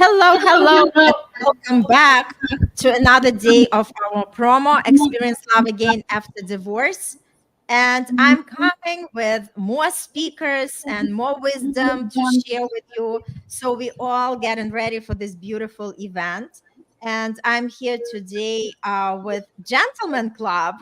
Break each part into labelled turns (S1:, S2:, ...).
S1: Hello, and welcome back to another day of our promo Experience Love Again After Divorce. And I'm coming with more speakers and more wisdom to share with you. So we all getting ready for this beautiful event. And I'm here today with Gentleman Club.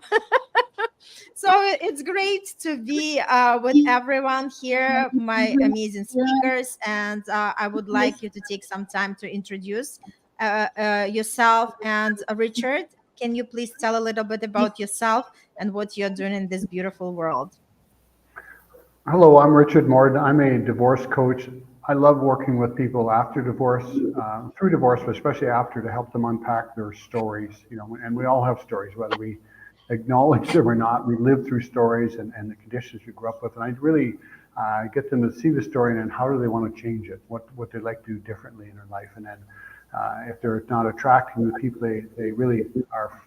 S1: So it's great to be with everyone here, my amazing speakers, and I would like you to take some time to introduce yourself. And Richard, can you please tell a little bit about yourself and what you're doing in this beautiful world?
S2: Hello, I'm Richard Morden. I'm a divorce coach. I love working with people after divorce, through divorce, but especially after, to help them unpack their stories. And we all have stories, whether we acknowledge them or not. We live through stories and the conditions we grew up with. And I really get them to see the story and then how do they want to change it, what they'd like to do differently in their life. And then if they're not attracting the people they really are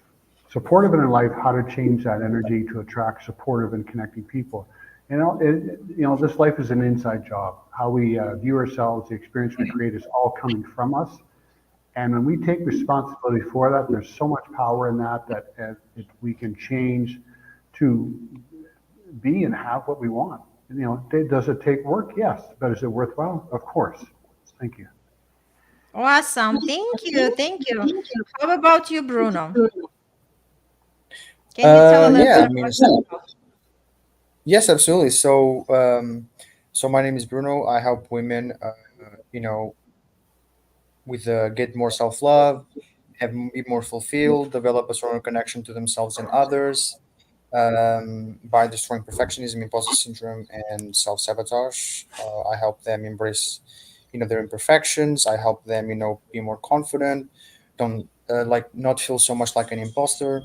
S2: supportive in their life, how to change that energy to attract supportive and connecting people. This life is an inside job. How we view ourselves, the experience we create is all coming from us. And when we take responsibility for that, there's so much power in that we can change to be and have what we want. Does it take work? Yes. But is it worthwhile? Of course. Thank you.
S1: Awesome. Thank you. Thank you. How about you, Bruno? Can you tell a little
S3: Yeah,
S1: bit
S3: I mean,
S1: about yourself?
S3: yes, absolutely. So my name is Bruno. I help women, you know, with get more self love, be more fulfilled, develop a stronger connection to themselves and others, by destroying perfectionism, imposter syndrome, and self sabotage. I help them embrace, their imperfections. I help them, be more confident, don't like not feel so much like an imposter,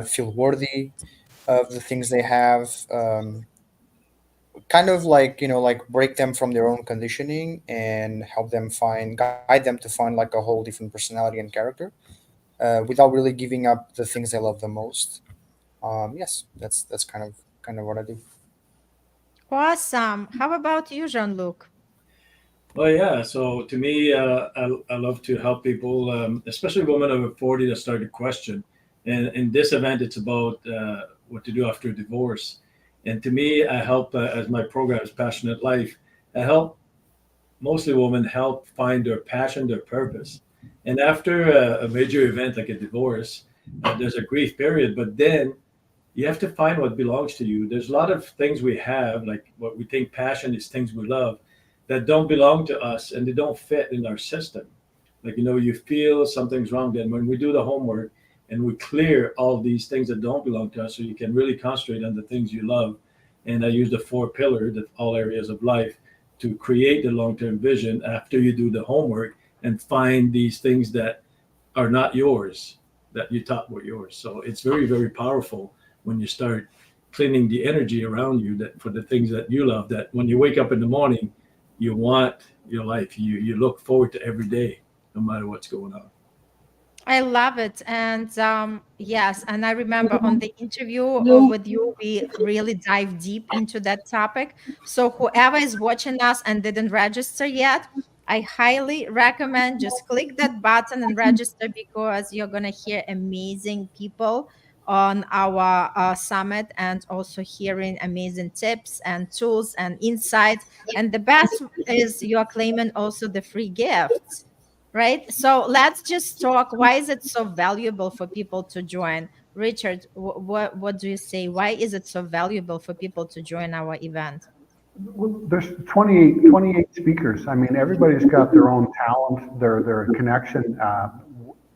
S3: feel worthy of the things they have, kind of like like break them from their own conditioning and help them guide them to find like a whole different personality and character, without really giving up the things they love the most. Yes, that's kind of what I do.
S1: Awesome. How about you, Jean-Luc?
S4: Well, yeah. So to me, I love to help people, especially women over 40 that start to question. And in this event, it's about what to do after a divorce. And to me, I help, as my program is Passionate Life, I help mostly women help find their passion, their purpose. And after a major event like a divorce, there's a grief period, but then you have to find what belongs to you. There's a lot of things we have, like what we think passion is things we love, that don't belong to us and they don't fit in our system. Like, you feel something's wrong. Then when we do the homework and we clear all these things that don't belong to us, so you can really concentrate on the things you love. And I use the four pillars, the all areas of life, to create the long-term vision after you do the homework and find these things that are not yours, that you thought were yours. So it's very, very powerful when you start cleaning the energy around you, that for the things that you love, that when you wake up in the morning, you want your life. You look forward to every day, no matter what's going on.
S1: I love it. And yes, and I remember on the interview with you, we really dive deep into that topic. So whoever is watching us and didn't register yet, I highly recommend just click that button and register, because you're going to hear amazing people on our summit, and also hearing amazing tips and tools and insights. And the best is you're claiming also the free gifts. Right. So let's just talk. Why is it so valuable for people to join? Richard, what do you say? Why is it so valuable for people to join our event?
S2: Well, there's 28 speakers. I mean, everybody's got their own talent, their connection,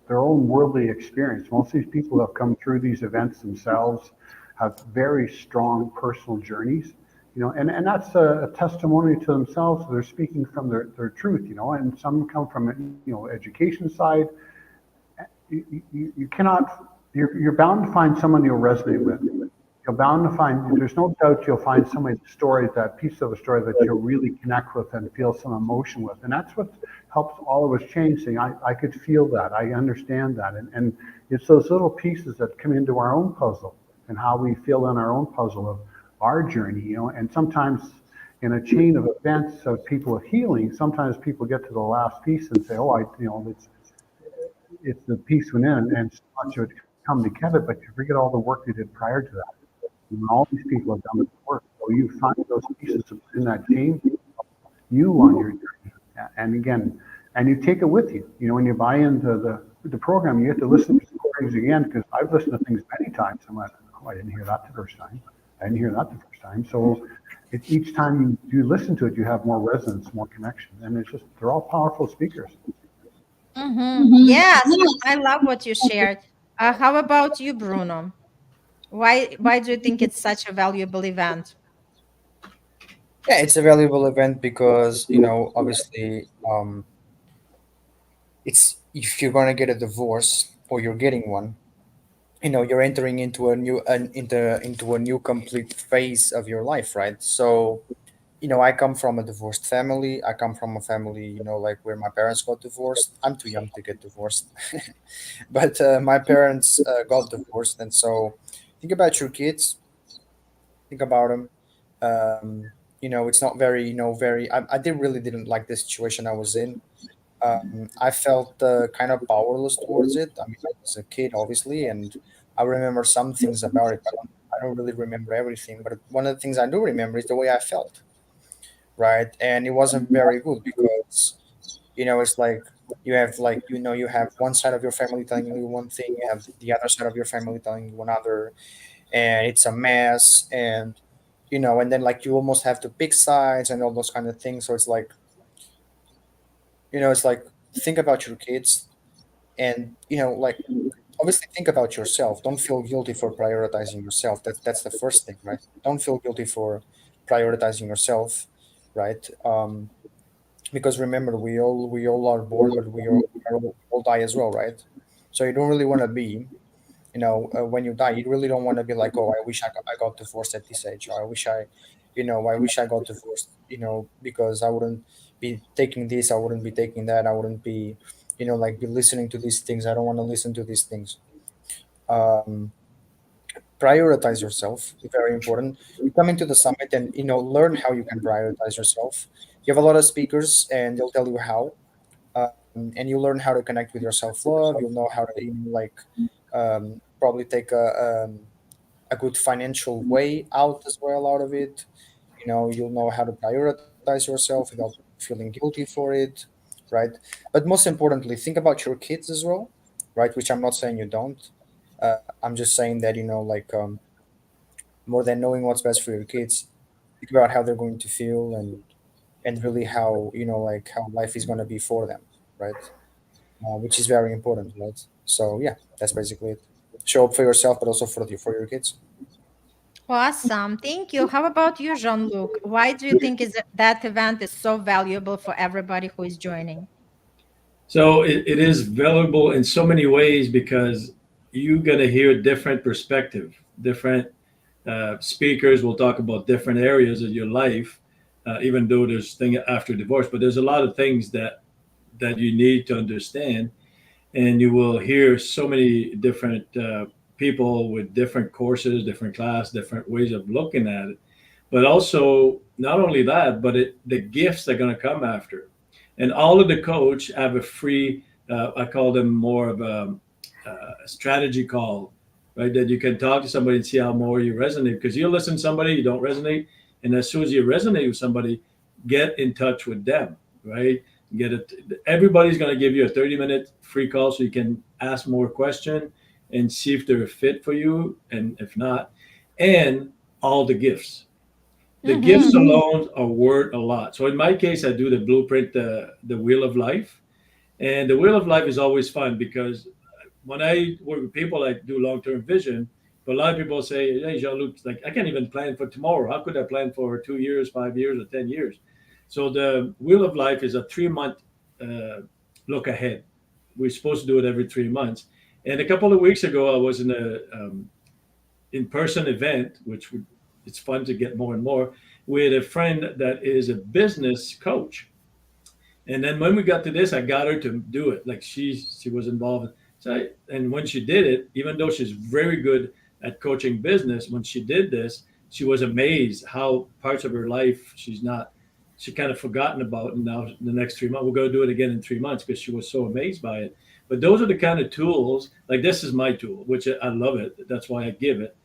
S2: their own worldly experience. Most of these people have come through these events themselves, have very strong personal journeys, and that's a testimony to themselves. They're speaking from their truth, and some come from, education side. You cannot, you're bound to find someone you'll resonate with. You're bound to find, there's no doubt you'll find somebody's story, that piece of a story that you'll really connect with and feel some emotion with. And that's what helps all of us change. Saying, I could feel that, I understand that. And it's those little pieces that come into our own puzzle and how we feel in our own puzzle of our journey, and sometimes in a chain of events of people healing, sometimes people get to the last piece and say, "Oh, it's the piece within, and so much of it come together," but you forget all the work you did prior to that. And all these people have done the work, so you find those pieces in that chain, you on your journey, and again, and you take it with you. When you buy into the program, you have to listen to recordings again, because I've listened to things many times and went, "Oh, I didn't hear that the first time. I didn't hear that the first time." So each time you listen to it, you have more resonance, more connection, and they're all powerful speakers.
S1: Yes, I love what you shared. How about you, Bruno? Why do you think it's such a valuable event?
S3: Yeah, it's a valuable event because obviously, it's if you're gonna get a divorce or you're getting one, you're entering into into a new complete phase of your life, right? So I come from a divorced family. I come from a family, like where my parents got divorced. I'm too young to get divorced, but my parents got divorced, and so think about your kids. Think about them. It's not very, very. I didn't like the situation I was in. I felt kind of powerless towards it. I mean, I was a kid, obviously, and I remember some things about it, but I don't really remember everything. But one of the things I do remember is the way I felt, right? And it wasn't very good because it's like you have one side of your family telling you one thing, you have the other side of your family telling you another, and it's a mess. And and then like you almost have to pick sides and all those kind of things. So it's like think about your kids, and like obviously think about yourself. Don't feel guilty for prioritizing yourself. That's the first thing, right? Don't feel guilty for prioritizing yourself, right? Because remember, we all are born, but we all die as well, right? So you don't really want to be, when you die, you really don't want to be like, oh, I wish I got divorced at this age, or I wish I got divorced, because I wouldn't be taking this, I wouldn't be taking that, I wouldn't be, like be listening to these things. I don't want to listen to these things. Um, Prioritize yourself, very important. You come into the summit and learn how you can prioritize yourself. You have a lot of speakers and they'll tell you how, and you learn how to connect with your self-love. You'll know how to probably take a good financial way out as well out of it. You'll know how to prioritize yourself without feeling guilty for it, right? But most importantly, think about your kids as well, right? Which I'm not saying you don't. I'm just saying that like, more than knowing what's best for your kids, think about how they're going to feel, and really how like how life is going to be for them, right? Which is very important, right? So yeah, that's basically it. Show up for yourself, but also for your kids.
S1: Awesome. Thank you. How about you, Jean-Luc? Why do you think that event is so valuable for everybody who is joining?
S4: So it is valuable in so many ways because you're going to hear different perspective, different speakers will talk about different areas of your life, even though there's thing after divorce, but there's a lot of things that you need to understand, and you will hear so many different people with different courses, different class, different ways of looking at it. But also, not only that, but the gifts are going to come after, and all of the coach have a free. I call them more of a strategy call, right? That you can talk to somebody and see how more you resonate. Because you listen to somebody, you don't resonate, and as soon as you resonate with somebody, get in touch with them, right? Get it. Everybody's going to give you a 30-minute free call so you can ask more questions and see if they're a fit for you, and if not, and all the gifts. The gifts
S1: Mm-hmm.
S4: alone are worth a lot. So in my case, I do the blueprint, the wheel of life, and the wheel of life is always fun because when I work with people, I do long term vision. But a lot of people say, "Hey, Jean-Luc, like I can't even plan for tomorrow. How could I plan for 2 years, 5 years, or 10 years?" So the wheel of life is a 3 month uh, look ahead. We're supposed to do it every 3 months. And a couple of weeks ago, I was in a in-person event, which it's fun to get more and more, with a friend that is a business coach. And then when we got to this, I got her to do it. Like she was involved. And when she did it, even though she's very good at coaching business, when she did this, she was amazed how parts of her life she kind of forgotten about, and now the next 3 months we're going to do it again in 3 months because she was so amazed by it. But those are the kind of tools, like this is my tool, which I love it. That's why I give it.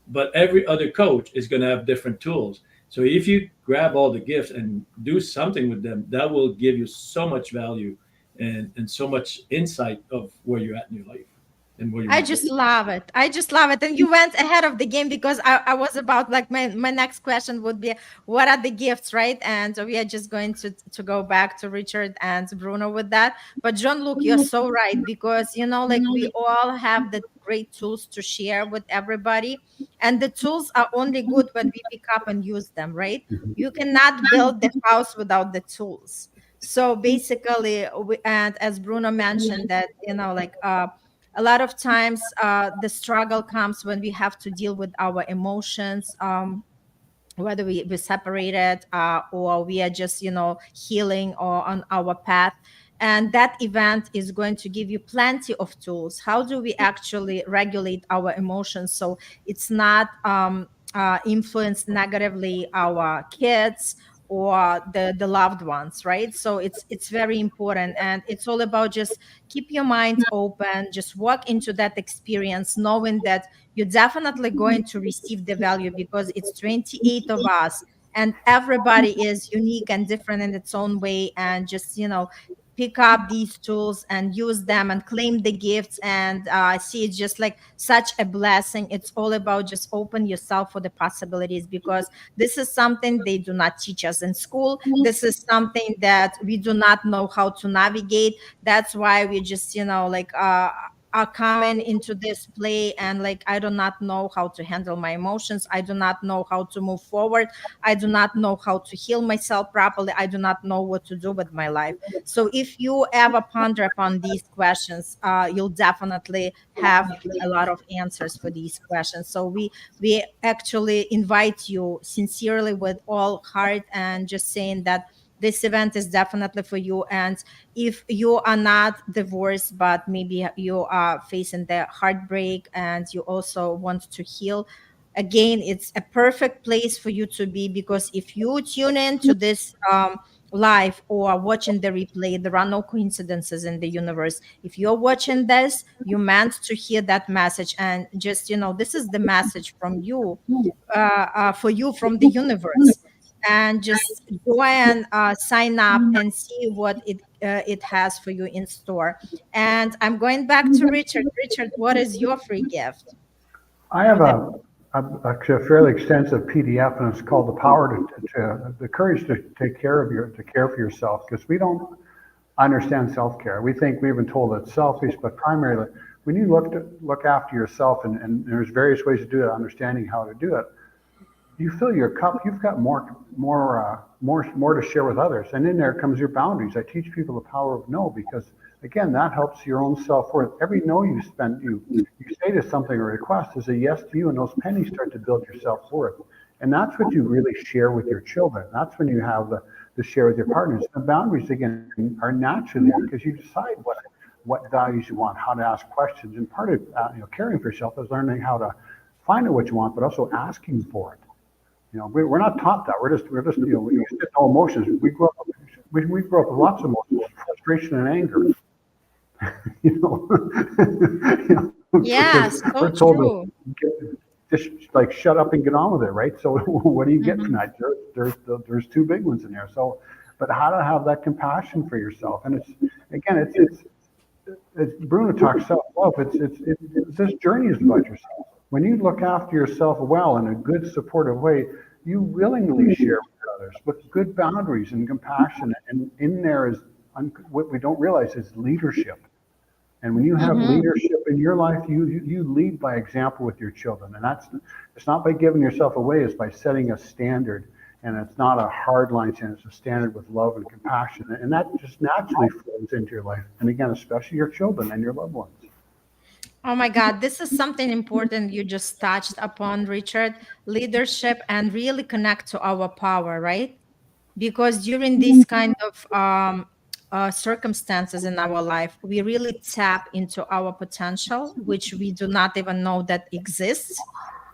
S4: But every other coach is going to have different tools. So if you grab all the gifts and do something with them, that will give you so much value and so much insight of where you're at in your life and where you
S1: I
S4: want to
S1: just
S4: be.
S1: love it. I just love it. And you went ahead of the game because I was about like my next question would be what are the gifts, right? And so we are just going to go back to Richard and Bruno with that. But Jean-Luc, you're so right because like we all have the great tools to share with everybody. And the tools are only good when we pick up and use them, right? You cannot build the house without the tools. So basically, and as Bruno mentioned that, like a lot of times the struggle comes when we have to deal with our emotions, whether we separated or we are just healing or on our path. And that event is going to give you plenty of tools. How do we actually regulate our emotions so it's not influence negatively our kids or the loved ones, right? So it's very important, and it's all about just keep your mind open, just walk into that experience knowing that you're definitely going to receive the value because it's 28 of us and everybody is unique and different in its own way. And just pick up these tools and use them and claim the gifts and see it's just like such a blessing. It's all about just open yourself for the possibilities because this is something they do not teach us in school. This is something that we do not know how to navigate. That's why we just like are coming into this play and like I do not know how to handle my emotions. I do not know how to move forward. I do not know how to heal myself properly. I do not know what to do with my life. So if you ever ponder upon these questions, you'll definitely have a lot of answers for these questions. So we actually invite you sincerely with all heart and just saying that this event is definitely for you. And if you are not divorced, but maybe you are facing the heartbreak and you also want to heal, again, it's a perfect place for you to be because if you tune in to this live or watching the replay, there are no coincidences in the universe. If you're watching this, you meant to hear that message. And just, this is the message from you, for you from the universe. And just go and sign up and see what it has for you in store. And I'm going back to Richard. Richard, what is your free gift?
S2: I have
S1: For the
S2: actually a fairly extensive PDF, and it's called "The Power to the Courage to care for yourself." Because we don't understand self-care. We think we've been told it's selfish, but primarily when you look after yourself, and there's various ways to do it. Understanding how to do it, you fill your cup. You've got more to share with others, and in there comes your boundaries. I teach people the power of no because again, that helps your own self-worth. Every no you say to something or request is a yes to you, and those pennies start to build your self-worth. And that's what you really share with your children. That's when you have the share with your partners. The boundaries, again, are naturally there because you decide what values you want, how to ask questions. And part of caring for yourself is learning how to find out what you want, but also asking for it. We're not taught that. We're just we sit all emotions. We grew up with lots of emotions, frustration and anger.
S1: yes, so
S2: we're told
S1: true.
S2: to just like shut up and get on with it, right? So what do you get tonight? There's two big ones in there. So, but how to have that compassion for yourself, and it's Bruno talks self-love. This journey is about yourself. When you look after yourself well in a good, supportive way, you willingly share with others with good boundaries and compassion. And in there is what we don't realize is leadership. And when you have leadership in your life, you lead by example with your children. And it's not by giving yourself away, it's by setting a standard. And it's not a hard line standard, it's a standard with love and compassion. And that just naturally flows into your life. And again, especially your children and your loved ones.
S1: Oh my God, this is something important you just touched upon, Richard. Leadership and really connect to our power, right? Because during these kind of circumstances in our life, we really tap into our potential, which we do not even know that exists.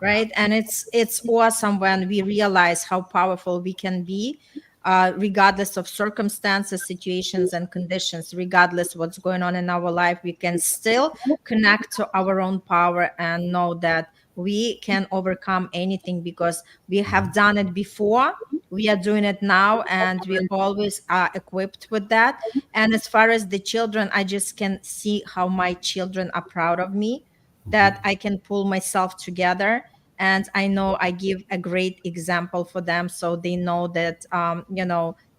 S1: right? And it's awesome when we realize how powerful we can be, regardless of circumstances, situations, and conditions. Regardless what's going on in our life, we can still connect to our own power and know that we can overcome anything because we have done it before. We are doing it now, and we always are equipped with that. And as far as the children, I just can see how my children are proud of me, that I can pull myself together. And I know I give a great example for them, so they know that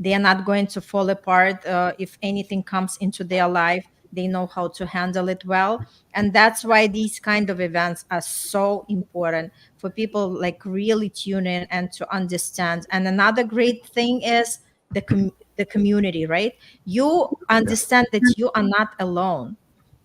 S1: they are not going to fall apart if anything comes into their life. They know how to handle it well, and that's why these kind of events are so important for people, like really tune in and to understand. And another great thing is the community, right? You understand that you are not alone,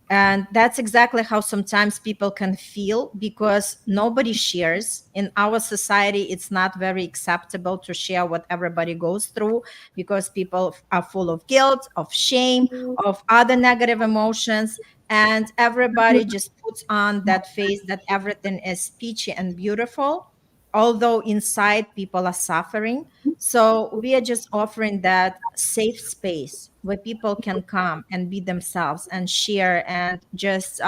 S1: and that's exactly how sometimes people can feel, because nobody shares. In our society, it's not very acceptable to share what everybody goes through, because people are full of guilt, of shame, of other negative emotions. And everybody just puts on that face that everything is peachy and beautiful, although inside people are suffering. So we are just offering that safe space where people can come and be themselves and share, and just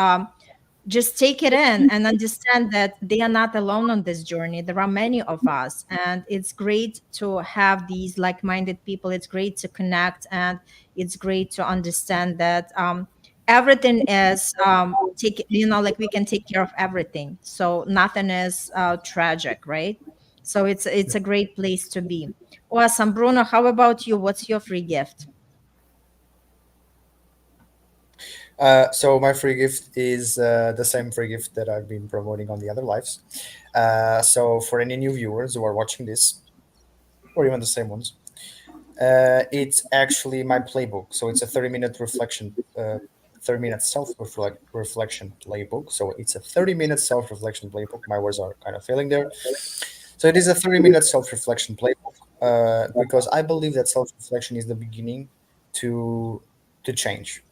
S1: take it in and understand that they are not alone on this journey. There are many of us, and it's great to have these like-minded people. It's great to connect, and it's great to understand that everything is like we can take care of everything, so nothing is tragic, right? So it's a great place to be. Awesome. Bruno, how about you? What's your free gift?
S3: So my free gift is the same free gift that I've been promoting on the other lives. So for any new viewers who are watching this, or even the same ones, it's actually my playbook. So it's a 30-minute reflection, 30-minute self-reflection playbook. So it's a 30-minute self-reflection playbook. My words are kind of failing there. So it is a 30-minute self-reflection playbook because I believe that self-reflection is the beginning to change.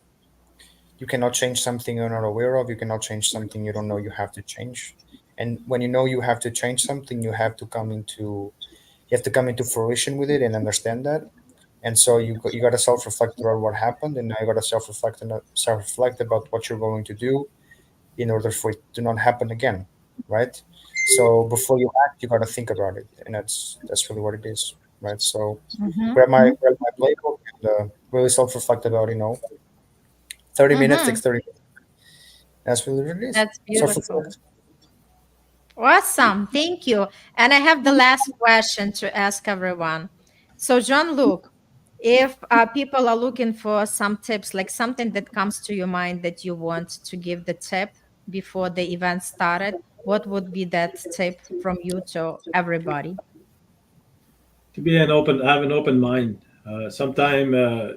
S3: You cannot change something you're not aware of. You cannot change something you don't know you have to change. And when you know you have to change something, you have to come into fruition with it and understand that. And so you got to self-reflect about what happened, and now you got to self-reflect about what you're going to do in order for it to not happen again, right? So before you act, you got to think about it, and that's really what it is, right? So
S1: Mm-hmm.
S3: grab my playbook and really self-reflect about 30 minutes
S1: Mm-hmm.
S3: takes 30 minutes. That's really what it is.
S1: That's beautiful.
S3: Self-reflect.
S1: Awesome. Thank you. And I have the last question to ask everyone. So, Jean-Luc, if people are looking for some tips, like something that comes to your mind that you want to give the tip before the event started, what would be that tip from you to everybody?
S4: To be have an open mind. Sometime,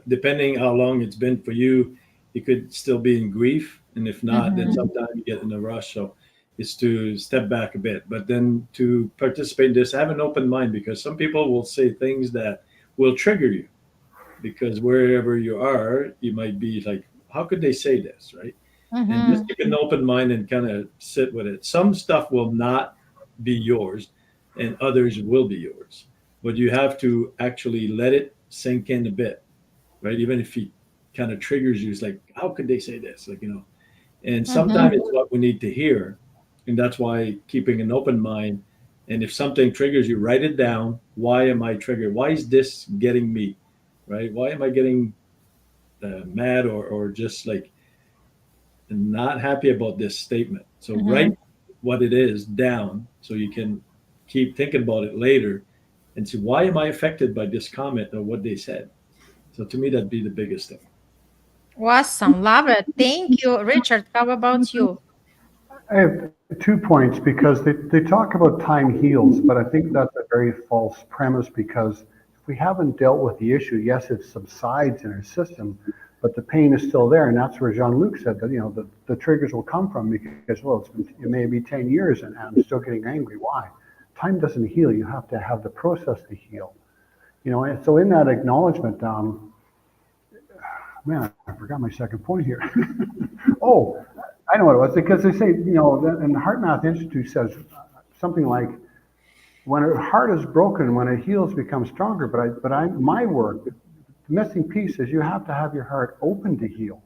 S4: depending how long it's been for you, you could still be in grief, and if not, then
S1: Mm-hmm.
S4: sometimes you get in a rush. So it's to step back a bit, but then to participate in this, have an open mind, because some people will say things that will trigger you, because wherever you are, you might be like, how could they say this, right? And just
S1: Mm-hmm.
S4: keep an open mind and kind of sit with it. Some stuff will not be yours, and others will be yours. But you have to actually let it sink in a bit, right? Even if it kind of triggers you, it's like, how could they say this? And
S1: Mm-hmm.
S4: sometimes it's what we need to hear. And that's why keeping an open mind. And if something triggers you, write it down. Why am I triggered? Why is this getting me? Right? Why am I getting mad, or just like not happy about this statement? So
S1: Mm-hmm.
S4: write what it is down so you can keep thinking about it later and see, why am I affected by this comment or what they said? So to me, that'd be the biggest thing.
S1: Awesome. Love it. Thank you. Richard, how about you?
S2: I have 2 points because they talk about time heals, but I think that's a very false premise because if we haven't dealt with the issue, yes, it subsides in our system, but the pain is still there. And that's where Jean-Luc said that, the triggers will come from because, well, it may be 10 years and I'm still getting angry. Why? Time doesn't heal. You have to have the process to heal. And so in that acknowledgement, man, I forgot my second point here. Oh, I know what it was because they say, and the Heart Math Institute says something like, when a heart is broken, when it heals, becomes stronger. My work, the missing piece is you have to have your heart open to heal.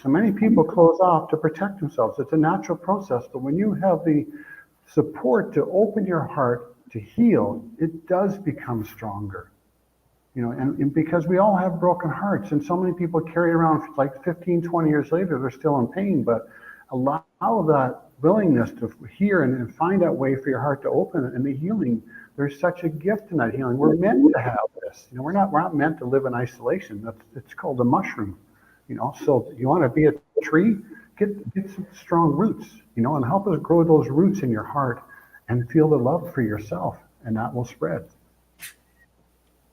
S2: So many people close off to protect themselves. It's a natural process, but when you have the support to open your heart to heal, it does become stronger. And because we all have broken hearts, and so many people carry around like 15, 20 years later, they're still in pain, but allow that willingness to hear and find that way for your heart to open, and the healing, there's such a gift in that healing. We're meant to have this. We're not meant to live in isolation. It's called a mushroom. So you want to be a tree, get some strong roots, and help us grow those roots in your heart and feel the love for yourself, and that will spread.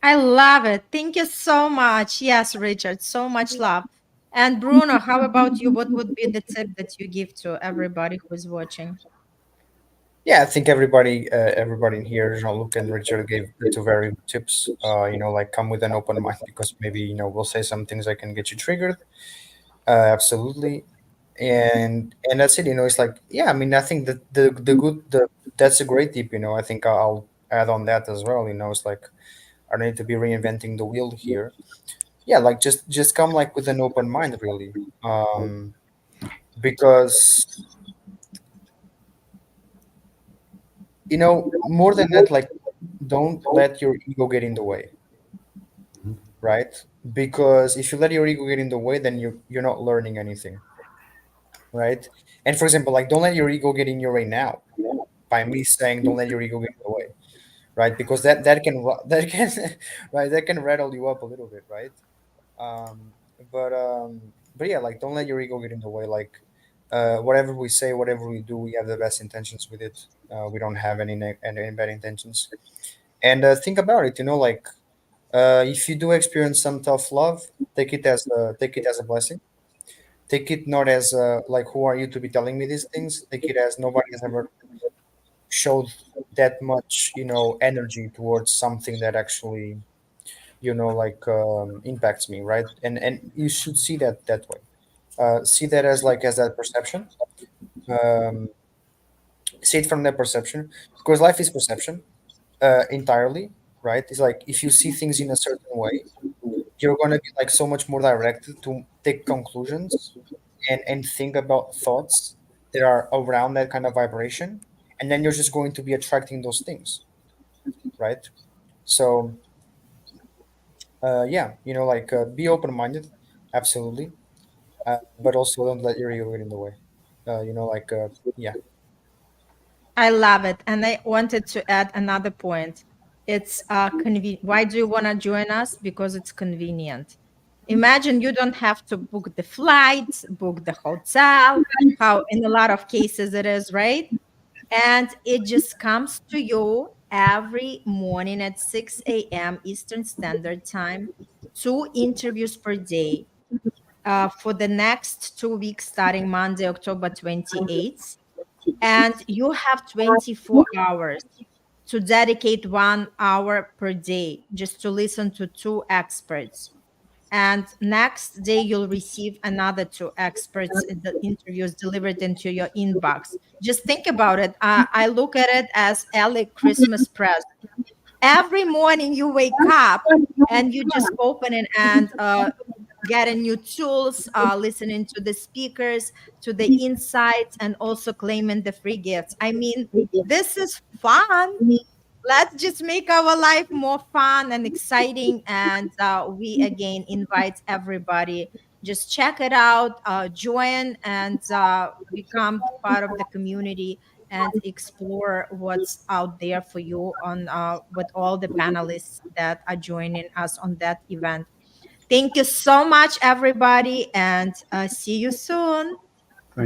S1: I love it. Thank you so much. Yes, Richard, so much love. And Bruno, how about you? What would be the tip that you give to everybody who's watching?
S3: Yeah, I think everybody in here, Jean-Luc and Richard gave the two very good tips. Like come with an open mind, because maybe we'll say some things that can get you triggered. Absolutely, and that's it. It's like, yeah. I mean, I think that that's a great tip. I think I'll add on that as well. It's like I don't need to be reinventing the wheel here. Yeah, like just come like with an open mind, really, because more than that, like, don't let your ego get in the way, right? Because if you let your ego get in the way, then you're not learning anything, right? And for example, like, don't let your ego get in your way now, by me saying don't let your ego get in the way, right? Because that can right, that can rattle you up a little bit, right? um but yeah, like, don't let your ego get in the way. Like, whatever we say, whatever we do, we have the best intentions with it. We don't have any bad intentions. And think about it, like, if you do experience some tough love, take it as a blessing. Take it not as like, who are you to be telling me these things. Take it as nobody has ever showed that much energy towards something that actually like, impacts me, right? And you should see that way. See that as like, as that perception. um, See it from that perception, because life is perception, entirely, right? It's like, if you see things in a certain way, you're going to be like so much more directed to take conclusions and think about thoughts that are around that kind of vibration, and then you're just going to be attracting those things, right? So yeah, like, be open-minded, absolutely, but also don't let your ego get in the way. Like, yeah.
S1: I love it. And I wanted to add another point. It's convenient. Why do you want to join us? Because it's convenient. Imagine you don't have to book the flights, book the hotel, how in a lot of cases it is, right? And it just comes to you every morning at 6 a.m. Eastern Standard Time, 2 interviews per day for the next 2 weeks, starting Monday, October 28th. And you have 24 hours to dedicate 1 hour per day just to listen to two experts. And next day, you'll receive another two experts in the interviews delivered into your inbox. Just think about it. I look at it as early Christmas present. Every morning you wake up and you just open it and getting new tools, listening to the speakers, to the insights, and also claiming the free gifts. I mean, this is fun. Let's just make our life more fun and exciting. And we again invite everybody. Just check it out, join, and become part of the community and explore what's out there for you on with all the panelists that are joining us on that event. Thank you so much, everybody, and see you soon.